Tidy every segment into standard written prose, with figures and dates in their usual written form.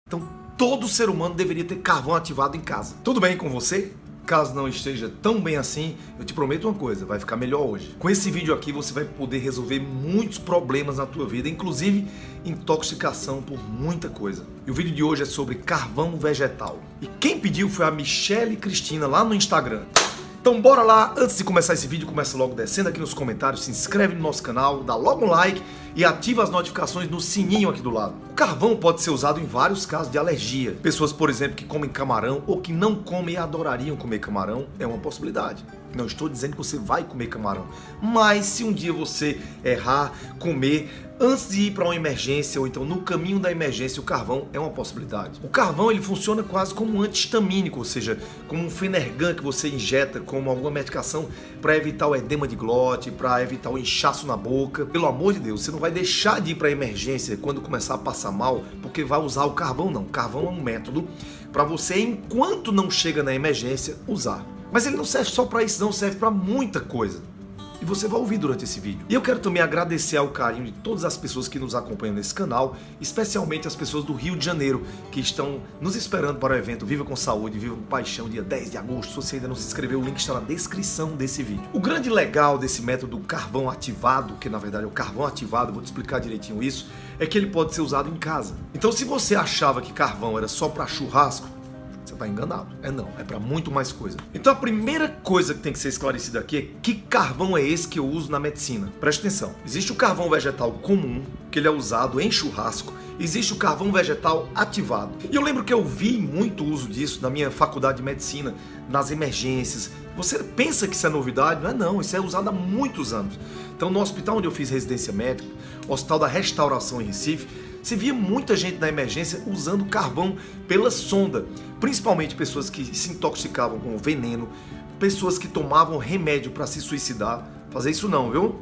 Então, todo ser humano deveria ter carvão ativado em casa. Tudo bem com você? Caso não esteja tão bem assim, eu te prometo uma coisa, vai ficar melhor hoje. Com esse vídeo aqui você vai poder resolver muitos problemas na tua vida, inclusive intoxicação por muita coisa. E o vídeo de hoje é sobre carvão vegetal. E quem pediu foi a Michele Cristina lá no Instagram. Então bora lá, antes de começar esse vídeo, começa logo descendo aqui nos comentários, se inscreve no nosso canal, dá logo um like e ativa as notificações no sininho aqui do lado. O carvão pode ser usado em vários casos de alergia. Pessoas, por exemplo, que comem camarão ou que não comem e adorariam comer camarão, é uma possibilidade. Não estou dizendo que você vai comer camarão, mas se um dia você errar, comer, antes de ir para uma emergência ou então no caminho da emergência, o carvão é uma possibilidade. O carvão ele funciona quase como um antihistamínico, ou seja, como um Fenergan que você injeta como alguma medicação para evitar o edema de glote, para evitar o inchaço na boca. Pelo amor de Deus, você não vai deixar de ir para a emergência quando começar a passar mal, porque vai usar o carvão não. O carvão é um método para você, enquanto não chega na emergência, usar. Mas ele não serve só para isso não, serve para muita coisa. E você vai ouvir durante esse vídeo. E eu quero também agradecer ao carinho de todas as pessoas que nos acompanham nesse canal, especialmente as pessoas do Rio de Janeiro, que estão nos esperando para o evento Viva com Saúde, Viva com Paixão, dia 10 de agosto. Se você ainda não se inscreveu, o link está na descrição desse vídeo. O grande legal desse método carvão ativado, que na verdade é o carvão ativado, vou te explicar direitinho isso, é que ele pode ser usado em casa. Então se você achava que carvão era só para churrasco, você está enganado. Não, é para muito mais coisa. Então a primeira coisa que tem que ser esclarecida aqui é que carvão é esse que eu uso na medicina. Preste atenção, existe o carvão vegetal comum, que ele é usado em churrasco, existe o carvão vegetal ativado. E eu lembro que eu vi muito uso disso na minha faculdade de medicina, nas emergências. Você pensa que isso é novidade? Não, isso é usado há muitos anos. Então no hospital onde eu fiz residência médica, o Hospital da Restauração em Recife, você via muita gente na emergência usando carvão pela sonda, principalmente pessoas que se intoxicavam com veneno, pessoas que tomavam remédio para se suicidar. Fazer isso não, viu?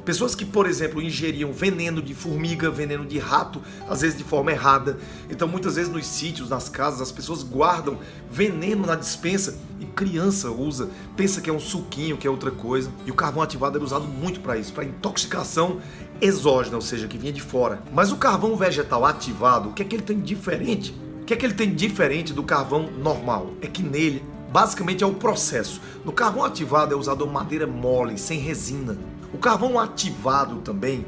Pessoas que, por exemplo, ingeriam veneno de formiga, veneno de rato, às vezes de forma errada. Então, muitas vezes nos sítios, nas casas, as pessoas guardam veneno na despensa e criança usa, pensa que é um suquinho, que é outra coisa. E o carvão ativado era usado muito para isso, para intoxicação exógena, ou seja, que vinha de fora. Mas o carvão vegetal ativado, o que é que ele tem de diferente? O que é que ele tem de diferente do carvão normal? É que nele, basicamente, é o processo. No carvão ativado é usado madeira mole, sem resina. O carvão ativado também,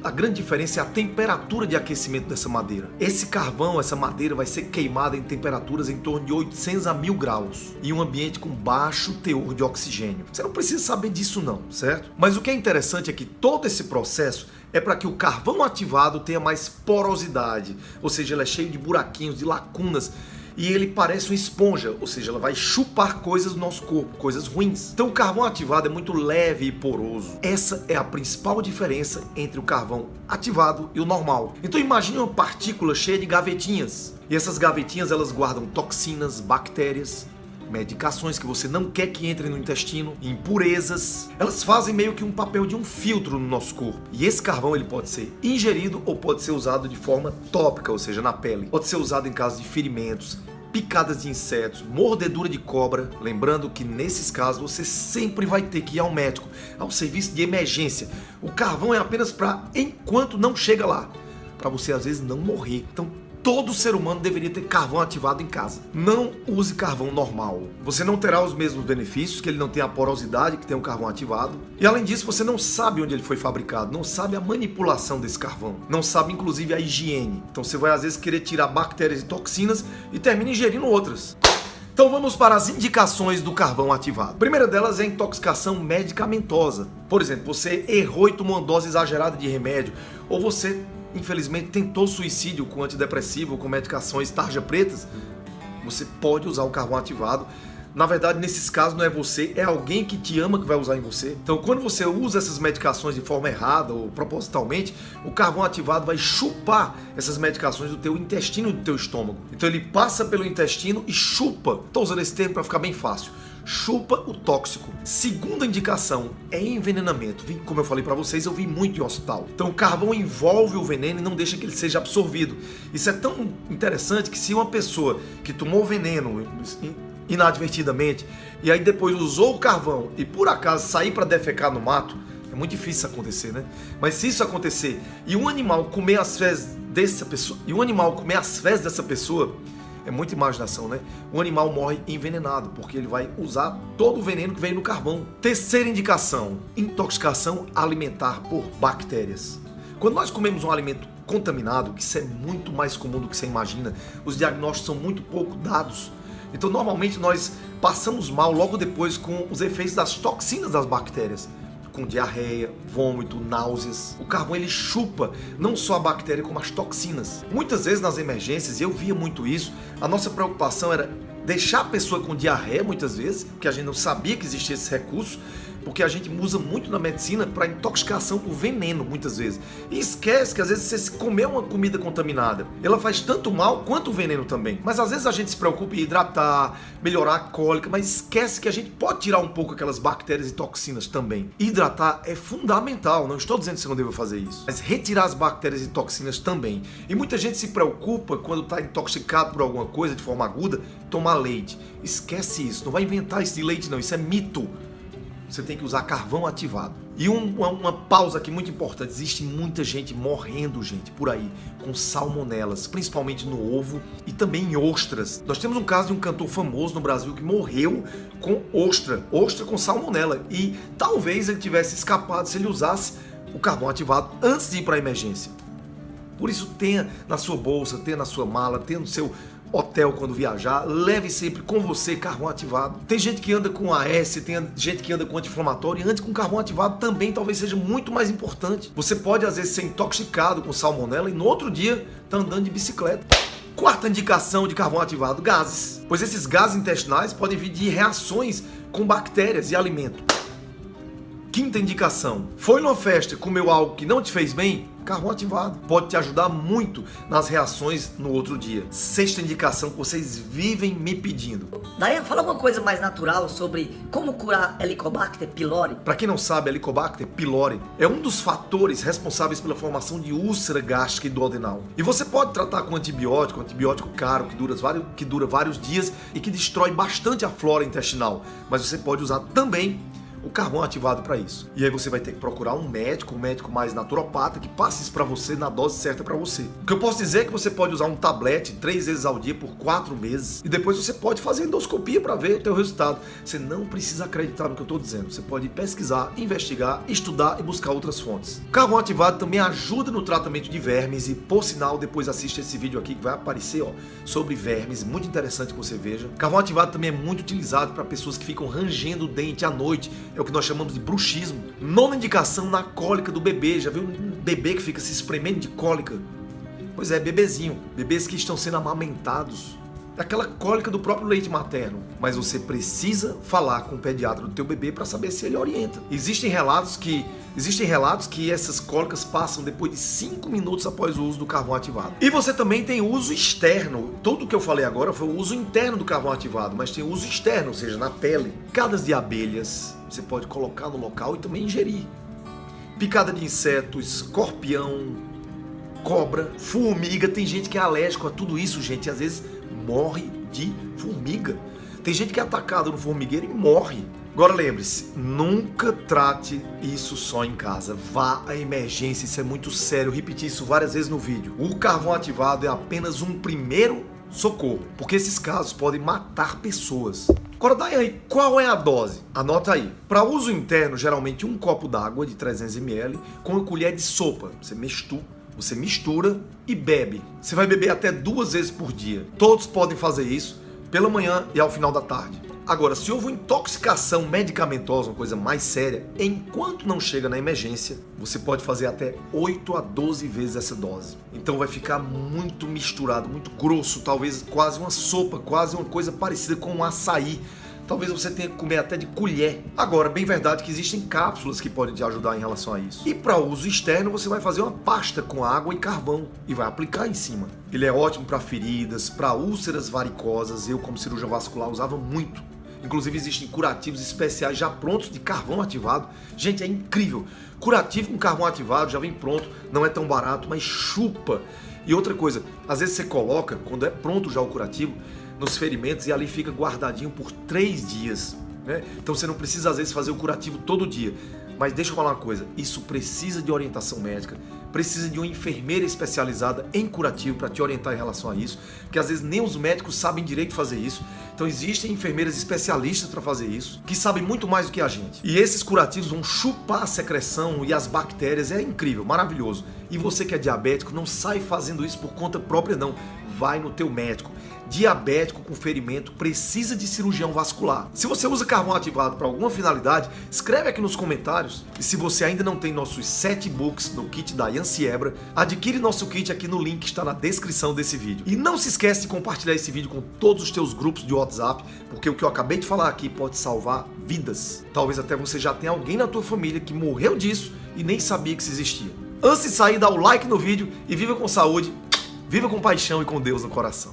a grande diferença é a temperatura de aquecimento dessa madeira. Esse carvão, essa madeira vai ser queimada em temperaturas em torno de 800 a 1000 graus, em um ambiente com baixo teor de oxigênio. Você não precisa saber disso não, certo? Mas o que é interessante é que todo esse processo é para que o carvão ativado tenha mais porosidade, ou seja, ele é cheio de buraquinhos, de lacunas, e ele parece uma esponja, ou seja, ela vai chupar coisas do nosso corpo, coisas ruins. Então o carvão ativado é muito leve e poroso. Essa é a principal diferença entre o carvão ativado e o normal. Então imagine uma partícula cheia de gavetinhas. E essas gavetinhas elas guardam toxinas, bactérias, medicações que você não quer que entrem no intestino, impurezas. Elas fazem meio que um papel de um filtro no nosso corpo. E esse carvão ele pode ser ingerido ou pode ser usado de forma tópica, ou seja, na pele. Pode ser usado em caso de ferimentos, picadas de insetos, mordedura de cobra. Lembrando que nesses casos você sempre vai ter que ir ao médico, ao serviço de emergência. O carvão é apenas para enquanto não chega lá, para você às vezes não morrer. Então todo ser humano deveria ter carvão ativado em casa. Não use carvão normal. Você não terá os mesmos benefícios, que ele não tem a porosidade que tem o carvão ativado. E além disso, você não sabe onde ele foi fabricado, não sabe a manipulação desse carvão, não sabe inclusive a higiene. Então você vai às vezes querer tirar bactérias e toxinas e termina ingerindo outras. Então vamos para as indicações do carvão ativado. A primeira delas é a intoxicação medicamentosa. Por exemplo, você errou e tomou uma dose exagerada de remédio, ou você infelizmente tentou suicídio com antidepressivo ou com medicações tarja pretas, você pode usar o carvão ativado. Na verdade, nesses casos não é você, é alguém que te ama que vai usar em você. Então quando você usa essas medicações de forma errada ou propositalmente, o carvão ativado vai chupar essas medicações do teu intestino e do teu estômago. Então ele passa pelo intestino e chupa. Estou usando esse termo para ficar bem fácil. Chupa o tóxico. Segunda indicação é envenenamento. Como eu falei para vocês, eu vi muito em hospital. Então o carvão envolve o veneno e não deixa que ele seja absorvido. Isso é tão interessante que se uma pessoa que tomou veneno inadvertidamente e aí depois usou o carvão e por acaso sair para defecar no mato, É muito difícil isso acontecer, né? Mas se isso acontecer e um animal comer as fezes dessa pessoa, é muita imaginação, né? O animal morre envenenado, porque ele vai usar todo o veneno que veio no carvão. Terceira indicação: intoxicação alimentar por bactérias. Quando nós comemos um alimento contaminado, que isso é muito mais comum do que você imagina, os diagnósticos são muito pouco dados. Então, normalmente, nós passamos mal logo depois com os efeitos das toxinas das bactérias, com diarreia, vômito, náuseas. O carvão, ele chupa não só a bactéria, como as toxinas. Muitas vezes nas emergências, e eu via muito isso, a nossa preocupação era deixar a pessoa com diarreia, muitas vezes, porque a gente não sabia que existia esse recurso, porque a gente usa muito na medicina para intoxicação por veneno, muitas vezes. E esquece que às vezes você comer uma comida contaminada, ela faz tanto mal quanto o veneno também. Mas às vezes a gente se preocupa em hidratar, melhorar a cólica, mas esquece que a gente pode tirar um pouco aquelas bactérias e toxinas também. Hidratar é fundamental, não estou dizendo que você não deve fazer isso, mas retirar as bactérias e toxinas também. E muita gente se preocupa quando está intoxicado por alguma coisa de forma aguda, tomar leite. Esquece isso, não vai inventar isso de leite não, isso é mito. Você tem que usar carvão ativado. E uma pausa aqui muito importante. Existe muita gente morrendo, gente, por aí, com salmonelas, principalmente no ovo e também em ostras. Nós temos um caso de um cantor famoso no Brasil que morreu com ostra com salmonela. E talvez ele tivesse escapado se ele usasse o carvão ativado antes de ir para a emergência. Por isso, tenha na sua bolsa, tenha na sua mala, tenha no seu hotel quando viajar, leve sempre com você carvão ativado. Tem gente que anda com AS, tem gente que anda com anti-inflamatório, e ande com carvão ativado também talvez seja muito mais importante. Você pode às vezes ser intoxicado com salmonela e no outro dia tá andando de bicicleta. Quarta indicação de carvão ativado: gases. Pois esses gases intestinais podem vir de reações com bactérias e alimento. Quinta indicação: foi numa festa e comeu algo que não te fez bem? Carvão ativado pode te ajudar muito nas reações no outro dia. Sexta indicação que vocês vivem me pedindo. Daí fala uma coisa mais natural sobre como curar Helicobacter pylori. Para quem não sabe, Helicobacter pylori é um dos fatores responsáveis pela formação de úlcera gástrica e duodenal. E você pode tratar com antibiótico caro, que dura vários dias e que destrói bastante a flora intestinal. Mas você pode usar também o carvão ativado para isso. E aí você vai ter que procurar um médico mais naturopata que passe isso para você na dose certa para você. O que eu posso dizer é que você pode usar um tablete 3 vezes ao dia por 4 meses e depois você pode fazer endoscopia para ver o teu resultado. Você não precisa acreditar no que eu estou dizendo. Você pode pesquisar, investigar, estudar e buscar outras fontes. O carvão ativado também ajuda no tratamento de vermes e, por sinal, depois assiste esse vídeo aqui que vai aparecer, sobre vermes, muito interessante que você veja. Carvão ativado também é muito utilizado para pessoas que ficam rangendo o dente à noite. É o que nós chamamos de bruxismo. Nona indicação: na cólica do bebê. Já viu um bebê que fica se espremendo de cólica? Pois é, bebezinho. Bebês que estão sendo amamentados. É aquela cólica do próprio leite materno. Mas você precisa falar com o pediatra do teu bebê para saber se ele orienta. Existem relatos que essas cólicas passam depois de 5 minutos após o uso do carvão ativado. E você também tem uso externo. Tudo que eu falei agora foi o uso interno do carvão ativado, mas tem uso externo, ou seja, na pele. Picadas de abelhas, você pode colocar no local e também ingerir. Picada de inseto, escorpião, cobra, formiga. Tem gente que é alérgico a tudo isso, gente, e às vezes morre de formiga. Tem gente que é atacada no formigueiro e morre. Agora lembre-se, nunca trate isso só em casa. Vá à emergência, isso é muito sério. Eu repeti isso várias vezes no vídeo. O carvão ativado é apenas um primeiro socorro, porque esses casos podem matar pessoas. Agora daí aí, qual é a dose? Anota aí. Para uso interno, geralmente 1 copo d'água de 300 ml com uma colher de sopa. Você mistura e bebe. Você vai beber até 2 vezes por dia. Todos podem fazer isso pela manhã e ao final da tarde. Agora, se houve intoxicação medicamentosa, uma coisa mais séria, enquanto não chega na emergência, você pode fazer até 8 a 12 vezes essa dose. Então vai ficar muito misturado, muito grosso, talvez quase uma sopa, quase uma coisa parecida com um açaí. Talvez você tenha que comer até de colher. Agora, bem verdade que existem cápsulas que podem te ajudar em relação a isso. E para uso externo, você vai fazer uma pasta com água e carvão e vai aplicar em cima. Ele é ótimo para feridas, para úlceras varicosas. Eu, como cirurgião vascular, usava muito. Inclusive, existem curativos especiais já prontos de carvão ativado. Gente, é incrível. Curativo com carvão ativado já vem pronto. Não é tão barato, mas chupa. E outra coisa, às vezes você coloca, quando é pronto já o curativo, nos ferimentos e ali fica guardadinho por 3 dias. Né? Então você não precisa às vezes fazer o curativo todo dia. Mas deixa eu falar uma coisa, isso precisa de orientação médica, precisa de uma enfermeira especializada em curativo para te orientar em relação a isso, porque às vezes nem os médicos sabem direito fazer isso. Então existem enfermeiras especialistas para fazer isso, que sabem muito mais do que a gente. E esses curativos vão chupar a secreção e as bactérias, é incrível, maravilhoso. E você que é diabético, não sai fazendo isso por conta própria não, vai no teu médico. Diabético com ferimento precisa de cirurgião vascular. Se você usa carvão ativado para alguma finalidade, escreve aqui nos comentários. E se você ainda não tem nossos 7 books no kit da Yansiebra, adquire nosso kit aqui no link que está na descrição desse vídeo. E não se esquece de compartilhar esse vídeo com todos os teus grupos de WhatsApp, porque o que eu acabei de falar aqui pode salvar vidas. Talvez até você já tenha alguém na tua família que morreu disso e nem sabia que isso existia. Antes de sair, dá o like no vídeo e viva com saúde, viva com paixão e com Deus no coração.